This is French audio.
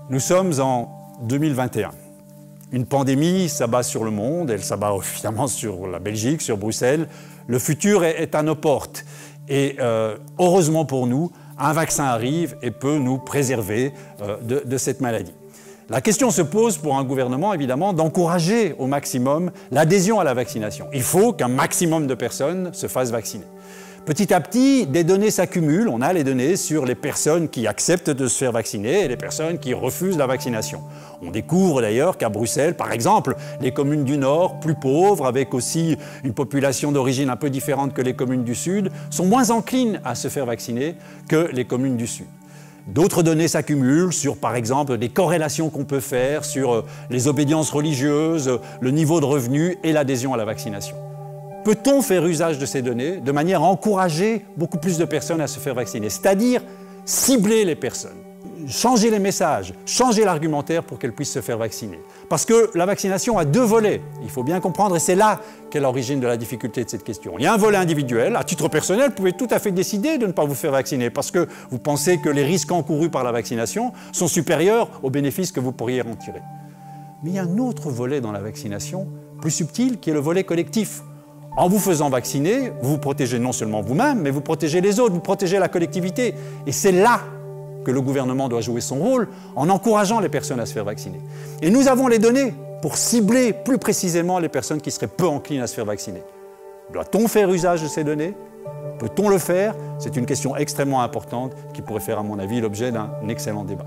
Nous sommes en 2021. Une pandémie s'abat sur le monde, elle s'abat évidemment sur la Belgique, sur Bruxelles. Le futur est à nos portes. Et heureusement pour nous, un vaccin arrive et peut nous préserver de cette maladie. La question se pose pour un gouvernement, évidemment, d'encourager au maximum l'adhésion à la vaccination. Il faut qu'un maximum de personnes se fassent vacciner. Petit à petit, des données s'accumulent. On a les données sur les personnes qui acceptent de se faire vacciner et les personnes qui refusent la vaccination. On découvre d'ailleurs qu'à Bruxelles, par exemple, les communes du Nord, plus pauvres, avec aussi une population d'origine un peu différente que les communes du Sud, sont moins enclines à se faire vacciner que les communes du Sud. D'autres données s'accumulent sur, par exemple, des corrélations qu'on peut faire sur les obédiences religieuses, le niveau de revenus et l'adhésion à la vaccination. Peut-on faire usage de ces données de manière à encourager beaucoup plus de personnes à se faire vacciner? C'est-à-dire cibler les personnes, changer les messages, changer l'argumentaire pour qu'elles puissent se faire vacciner. Parce que la vaccination a deux volets, il faut bien comprendre, et c'est là qu'est l'origine de la difficulté de cette question. Il y a un volet individuel, à titre personnel, vous pouvez tout à fait décider de ne pas vous faire vacciner parce que vous pensez que les risques encourus par la vaccination sont supérieurs aux bénéfices que vous pourriez en tirer. Mais il y a un autre volet dans la vaccination, plus subtil, qui est le volet collectif. En vous faisant vacciner, vous vous protégez non seulement vous-même, mais vous protégez les autres, vous protégez la collectivité. Et c'est là que le gouvernement doit jouer son rôle en encourageant les personnes à se faire vacciner. Et nous avons les données pour cibler plus précisément les personnes qui seraient peu enclines à se faire vacciner. Doit-on faire usage de ces données? Peut-on le faire? C'est une question extrêmement importante qui pourrait faire, à mon avis, l'objet d'un excellent débat.